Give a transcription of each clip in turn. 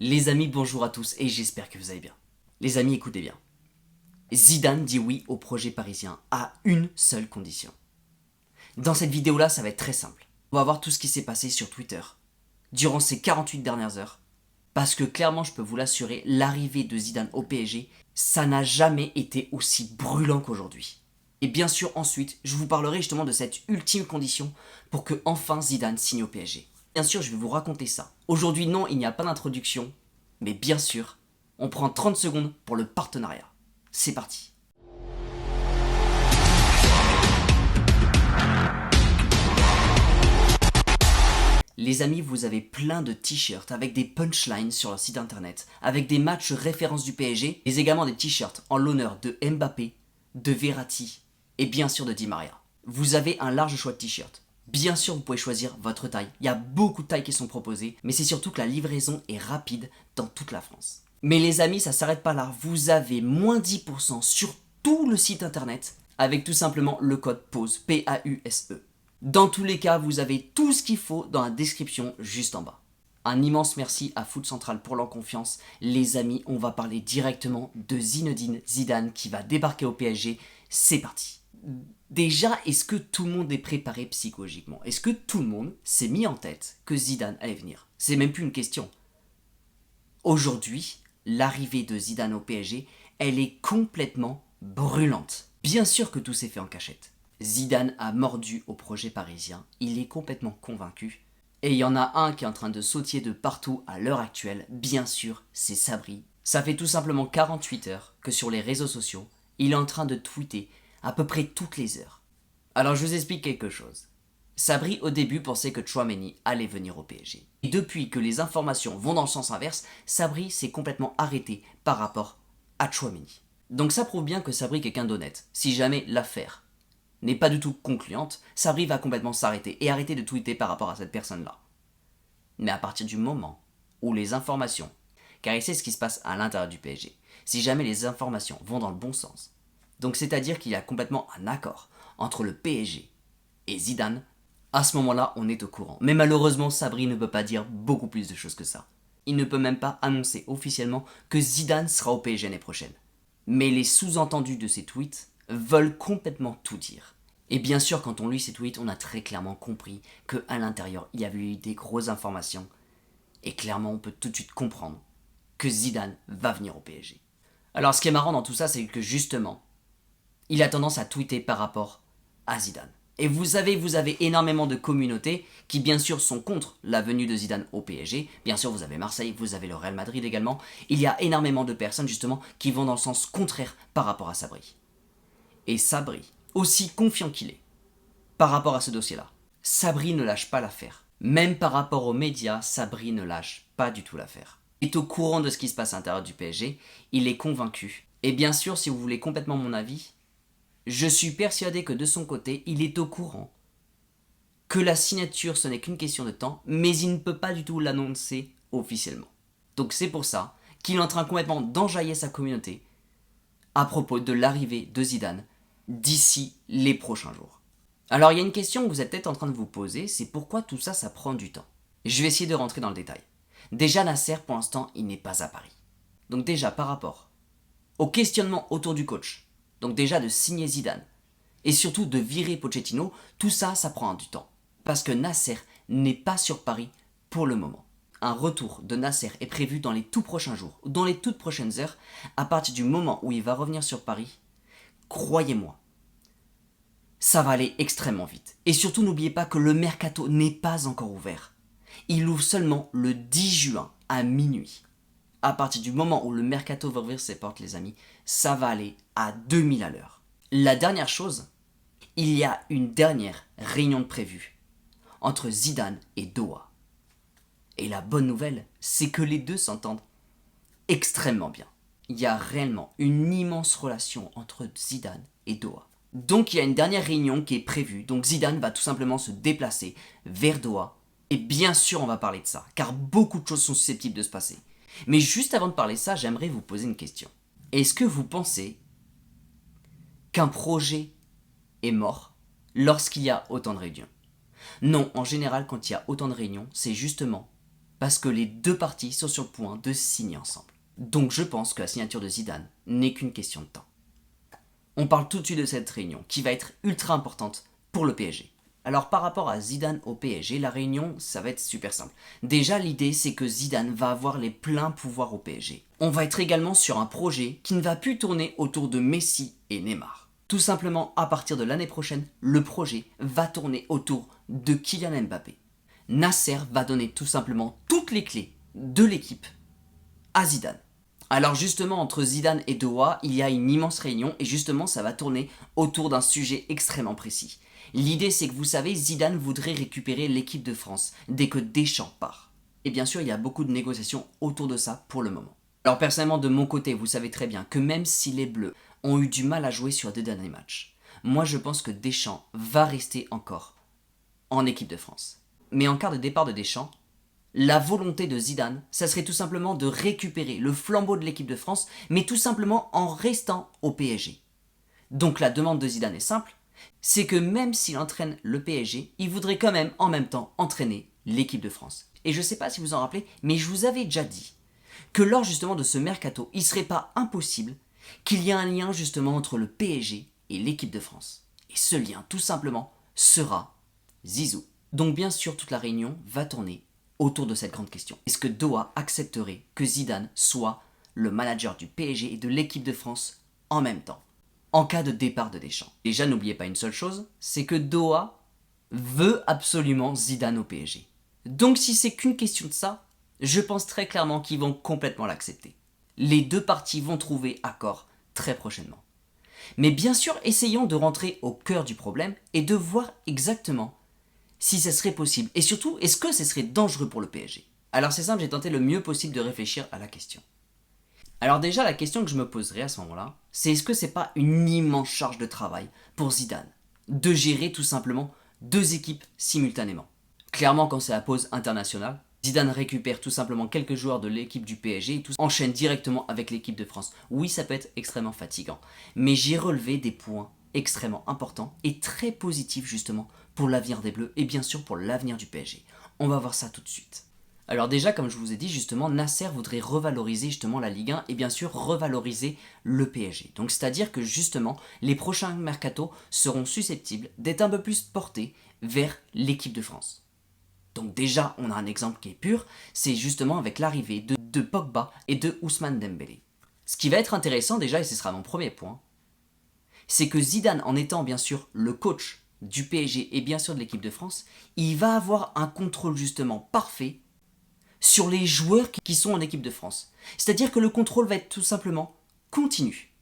Les amis, bonjour à tous et j'espère que vous allez bien. Les amis, écoutez bien. Zidane dit oui au projet parisien à une seule condition. Dans cette vidéo-là, ça va être très simple. On va voir tout ce qui s'est passé sur Twitter durant ces 48 dernières heures. Parce que clairement, je peux vous l'assurer, l'arrivée de Zidane au PSG, ça n'a jamais été aussi brûlant qu'aujourd'hui. Et bien sûr, ensuite, je vous parlerai justement de cette ultime condition pour que enfin Zidane signe au PSG. Bien sûr, je vais vous raconter ça. Aujourd'hui, non, il n'y a pas d'introduction, mais bien sûr, on prend 30 secondes pour le partenariat. C'est parti. Les amis, vous avez plein de t-shirts avec des punchlines sur leur site internet, avec des matchs références du PSG, mais également des t-shirts en l'honneur de Mbappé, de Verratti et bien sûr de Di Maria. Vous avez un large choix de t-shirts. Bien sûr, vous pouvez choisir votre taille. Il y a beaucoup de tailles qui sont proposées, mais c'est surtout que la livraison est rapide dans toute la France. Mais les amis, ça s'arrête pas là. Vous avez moins 10% sur tout le site internet avec tout simplement le code PAUSE, P-A-U-S-E. Dans tous les cas, vous avez tout ce qu'il faut dans la description juste en bas. Un immense merci à Foot Central pour leur confiance. Les amis, on va parler directement de Zinedine Zidane qui va débarquer au PSG. C'est parti. Déjà, est-ce que tout le monde est préparé psychologiquement? Est-ce que tout le monde s'est mis en tête que Zidane allait venir? C'est même plus une question. Aujourd'hui, l'arrivée de Zidane au PSG, elle est complètement brûlante. Bien sûr que tout s'est fait en cachette. Zidane a mordu au projet parisien, il est complètement convaincu. Et il y en a un qui est en train de sautiller de partout à l'heure actuelle, bien sûr, c'est Sabri. Ça fait tout simplement 48 heures que sur les réseaux sociaux, il est en train de tweeter à peu près toutes les heures. Alors je vous explique quelque chose. Sabri au début pensait que Tchouaméni allait venir au PSG. Et depuis que les informations vont dans le sens inverse, Sabri s'est complètement arrêté par rapport à Tchouaméni. Donc ça prouve bien que Sabri est quelqu'un d'honnête. Si jamais l'affaire n'est pas du tout concluante, Sabri va complètement s'arrêter et arrêter de tweeter par rapport à cette personne-là. Mais à partir du moment où les informations, car il sait ce qui se passe à l'intérieur du PSG, si jamais les informations vont dans le bon sens, donc c'est-à-dire qu'il y a complètement un accord entre le PSG et Zidane, à ce moment-là, on est au courant. Mais malheureusement, Sabri ne peut pas dire beaucoup plus de choses que ça. Il ne peut même pas annoncer officiellement que Zidane sera au PSG l'année prochaine. Mais les sous-entendus de ces tweets veulent complètement tout dire. Et bien sûr, quand on lit ces tweets, on a très clairement compris qu'à l'intérieur, il y avait eu des grosses informations. Et clairement, on peut tout de suite comprendre que Zidane va venir au PSG. Alors, ce qui est marrant dans tout ça, c'est que justement, il a tendance à tweeter par rapport à Zidane. Et vous avez énormément de communautés qui bien sûr sont contre la venue de Zidane au PSG. Bien sûr, vous avez Marseille, vous avez le Real Madrid également. Il y a énormément de personnes justement qui vont dans le sens contraire par rapport à Sabri. Et Sabri, aussi confiant qu'il est par rapport à ce dossier-là, Sabri ne lâche pas l'affaire. Même par rapport aux médias, Sabri ne lâche pas du tout l'affaire. Il est au courant de ce qui se passe à l'intérieur du PSG, il est convaincu. Et bien sûr, si vous voulez complètement mon avis, je suis persuadé que de son côté, il est au courant que la signature ce n'est qu'une question de temps, mais il ne peut pas du tout l'annoncer officiellement. Donc c'est pour ça qu'il est en train complètement d'enjailler sa communauté à propos de l'arrivée de Zidane d'ici les prochains jours. Alors il y a une question que vous êtes peut-être en train de vous poser, c'est pourquoi tout ça, ça prend du temps. Je vais essayer de rentrer dans le détail. Déjà Nasser, pour l'instant, il n'est pas à Paris. Donc déjà par rapport au questionnement autour du coach, donc déjà de signer Zidane, et surtout de virer Pochettino, tout ça, ça prend du temps. Parce que Nasser n'est pas sur Paris pour le moment. Un retour de Nasser est prévu dans les tout prochains jours, dans les toutes prochaines heures, à partir du moment où il va revenir sur Paris. Croyez-moi, ça va aller extrêmement vite. Et surtout, n'oubliez pas que le mercato n'est pas encore ouvert. Il ouvre seulement le 10 juin à minuit. À partir du moment où le mercato va ouvrir ses portes, les amis, ça va aller à 2000 à l'heure. La dernière chose, il y a une dernière réunion de prévue entre Zidane et Doha. Et la bonne nouvelle, c'est que les deux s'entendent extrêmement bien. Il y a réellement une immense relation entre Zidane et Doha. Donc il y a une dernière réunion qui est prévue. Donc Zidane va tout simplement se déplacer vers Doha. Et bien sûr, on va parler de ça, car beaucoup de choses sont susceptibles de se passer. Mais juste avant de parler de ça, j'aimerais vous poser une question. Est-ce que vous pensez qu'un projet est mort lorsqu'il y a autant de réunions? Non, en général, quand il y a autant de réunions, c'est justement parce que les deux parties sont sur le point de signer ensemble. Donc je pense que la signature de Zidane n'est qu'une question de temps. On parle tout de suite de cette réunion qui va être ultra importante pour le PSG. Alors par rapport à Zidane au PSG, la réunion, ça va être super simple. Déjà, l'idée, c'est que Zidane va avoir les pleins pouvoirs au PSG. On va être également sur un projet qui ne va plus tourner autour de Messi et Neymar. Tout simplement, à partir de l'année prochaine, le projet va tourner autour de Kylian Mbappé. Nasser va donner tout simplement toutes les clés de l'équipe à Zidane. Alors justement, entre Zidane et Doha, il y a une immense réunion et justement, ça va tourner autour d'un sujet extrêmement précis. L'idée, c'est que vous savez, Zidane voudrait récupérer l'équipe de France dès que Deschamps part. Et bien sûr, il y a beaucoup de négociations autour de ça pour le moment. Alors personnellement, de mon côté, vous savez très bien que même si les Bleus ont eu du mal à jouer sur les 2 derniers matchs, moi je pense que Deschamps va rester encore en équipe de France. Mais en cas de départ de Deschamps, la volonté de Zidane, ça serait tout simplement de récupérer le flambeau de l'équipe de France, mais tout simplement en restant au PSG. Donc la demande de Zidane est simple, c'est que même s'il entraîne le PSG, il voudrait quand même en même temps entraîner l'équipe de France. Et je ne sais pas si vous en rappelez, mais je vous avais déjà dit que lors justement de ce mercato, il ne serait pas impossible qu'il y ait un lien justement entre le PSG et l'équipe de France. Et ce lien, tout simplement, sera Zizou. Donc bien sûr, toute la réunion va tourner autour de cette grande question. Est-ce que Doha accepterait que Zidane soit le manager du PSG et de l'équipe de France en même temps, en cas de départ de Deschamps? Déjà, n'oubliez pas une seule chose, c'est que Doha veut absolument Zidane au PSG. Donc si c'est qu'une question de ça, je pense très clairement qu'ils vont complètement l'accepter. Les deux parties vont trouver accord très prochainement. Mais bien sûr, essayons de rentrer au cœur du problème et de voir exactement si ça serait possible. Et surtout, est-ce que ce serait dangereux pour le PSG? Alors c'est simple, j'ai tenté le mieux possible de réfléchir à la question. Alors déjà, la question que je me poserais à ce moment-là, c'est est-ce que c'est pas une immense charge de travail pour Zidane de gérer tout simplement 2 équipes simultanément? Clairement, quand c'est la pause internationale, Zidane récupère tout simplement quelques joueurs de l'équipe du PSG et tout enchaîne directement avec l'équipe de France. Oui, ça peut être extrêmement fatigant, mais j'ai relevé des points extrêmement importants et très positifs justement pour l'avenir des Bleus et bien sûr pour l'avenir du PSG. On va voir ça tout de suite. Alors déjà, comme je vous ai dit justement, Nasser voudrait revaloriser justement la Ligue 1 et bien sûr revaloriser le PSG. Donc c'est-à-dire que justement, les prochains mercatos seront susceptibles d'être un peu plus portés vers l'équipe de France. Donc déjà, on a un exemple qui est pur, c'est justement avec l'arrivée de Pogba et de Ousmane Dembélé. Ce qui va être intéressant déjà, et ce sera mon premier point, c'est que Zidane, en étant bien sûr le coach du PSG et bien sûr de l'équipe de France, il va avoir un contrôle justement parfait sur les joueurs qui sont en équipe de France. C'est-à-dire que le contrôle va être tout simplement continu.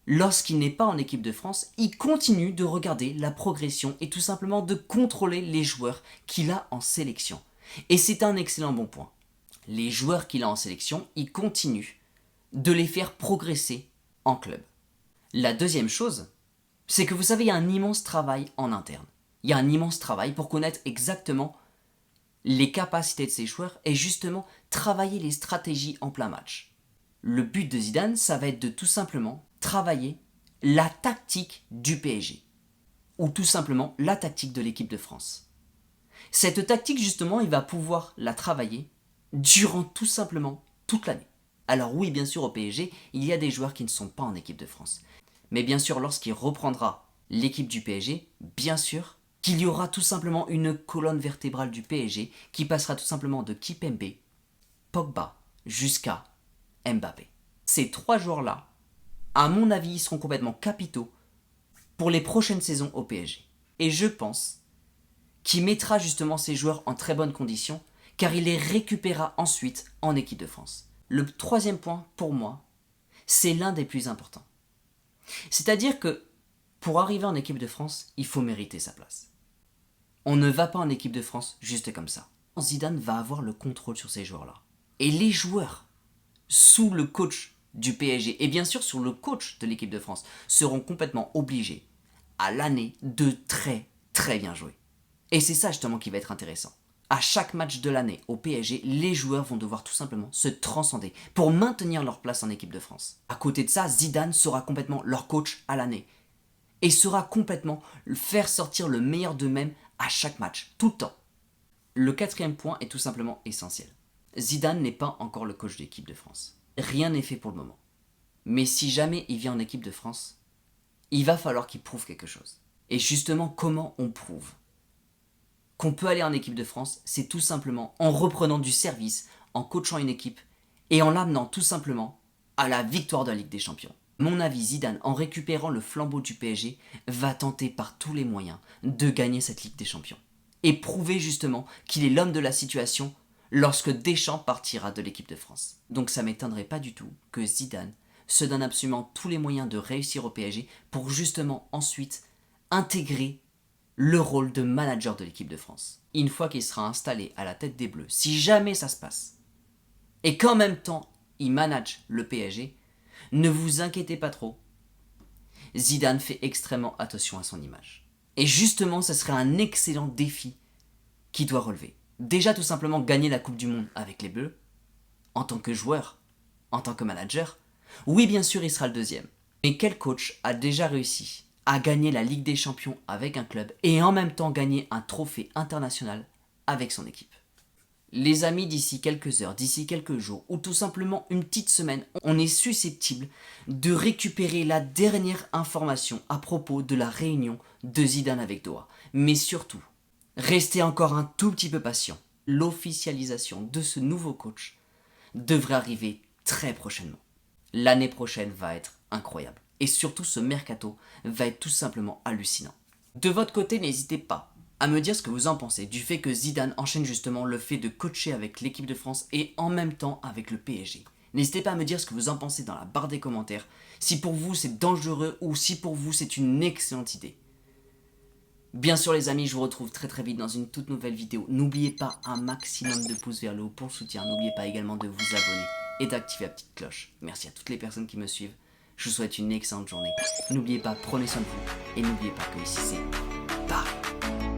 Lorsqu'il n'est pas en équipe de France, il continue de regarder la progression et tout simplement de contrôler les joueurs qu'il a en sélection. Et c'est un excellent bon point. Les joueurs qu'il a en sélection, il continue de les faire progresser en club. La deuxième chose, c'est que vous savez, il y a un immense travail en interne. Il y a un immense travail pour connaître exactement les capacités de ces joueurs et justement travailler les stratégies en plein match. Le but de Zidane, ça va être de tout simplement travailler la tactique du PSG ou tout simplement la tactique de l'équipe de France. Cette tactique justement, il va pouvoir la travailler durant tout simplement toute l'année. Alors oui, bien sûr, au PSG, il y a des joueurs qui ne sont pas en équipe de France. Mais bien sûr, lorsqu'il reprendra l'équipe du PSG, bien sûr qu'il y aura tout simplement une colonne vertébrale du PSG qui passera tout simplement de Kimpembe, Pogba, jusqu'à Mbappé. Ces 3 joueurs-là, à mon avis, ils seront complètement capitaux pour les prochaines saisons au PSG. Et je pense qu'il mettra justement ces joueurs en très bonnes conditions, car il les récupérera ensuite en équipe de France. Le 3e point, pour moi, c'est l'un des plus importants. C'est-à-dire que pour arriver en équipe de France, il faut mériter sa place. On ne va pas en équipe de France juste comme ça. Zidane va avoir le contrôle sur ces joueurs-là. Et les joueurs, sous le coach du PSG et bien sûr sous le coach de l'équipe de France, seront complètement obligés à l'année de très très bien jouer. Et c'est ça justement qui va être intéressant. À chaque match de l'année au PSG, les joueurs vont devoir tout simplement se transcender pour maintenir leur place en équipe de France. À côté de ça, Zidane sera complètement leur coach à l'année et sera complètement faire sortir le meilleur d'eux-mêmes à chaque match, tout le temps. Le quatrième point est tout simplement essentiel. Zidane n'est pas encore le coach de l'équipe de France. Rien n'est fait pour le moment. Mais si jamais il vient en équipe de France, il va falloir qu'il prouve quelque chose. Et justement, comment on prouve qu'on peut aller en équipe de France? C'est tout simplement en reprenant du service, en coachant une équipe et en l'amenant tout simplement à la victoire de la Ligue des Champions. Mon avis, Zidane, en récupérant le flambeau du PSG, va tenter par tous les moyens de gagner cette Ligue des Champions. Et prouver justement qu'il est l'homme de la situation lorsque Deschamps partira de l'équipe de France. Donc ça m'étonnerait pas du tout que Zidane se donne absolument tous les moyens de réussir au PSG pour justement ensuite intégrer le rôle de manager de l'équipe de France. Une fois qu'il sera installé à la tête des Bleus, si jamais ça se passe, et qu'en même temps il manage le PSG, ne vous inquiétez pas trop, Zidane fait extrêmement attention à son image. Et justement, ce serait un excellent défi qu'il doit relever. Déjà tout simplement gagner la Coupe du Monde avec les Bleus, en tant que joueur, en tant que manager. Oui, bien sûr, il sera le deuxième. Mais quel coach a déjà réussi à gagner la Ligue des Champions avec un club et en même temps gagner un trophée international avec son équipe? Les amis, d'ici quelques heures, d'ici quelques jours, ou tout simplement une petite semaine, on est susceptible de récupérer la dernière information à propos de la réunion de Zidane avec Doha. Mais surtout, restez encore un tout petit peu patient. L'officialisation de ce nouveau coach devrait arriver très prochainement. L'année prochaine va être incroyable. Et surtout, ce mercato va être tout simplement hallucinant. De votre côté, n'hésitez pas à me dire ce que vous en pensez du fait que Zidane enchaîne justement le fait de coacher avec l'équipe de France et en même temps avec le PSG. N'hésitez pas à me dire ce que vous en pensez dans la barre des commentaires, si pour vous c'est dangereux ou si pour vous c'est une excellente idée. Bien sûr les amis, je vous retrouve très très vite dans une toute nouvelle vidéo. N'oubliez pas un maximum de pouces vers le haut pour le soutien. N'oubliez pas également de vous abonner et d'activer la petite cloche. Merci à toutes les personnes qui me suivent. Je vous souhaite une excellente journée. N'oubliez pas, prenez soin de vous et n'oubliez pas que ici c'est Paris.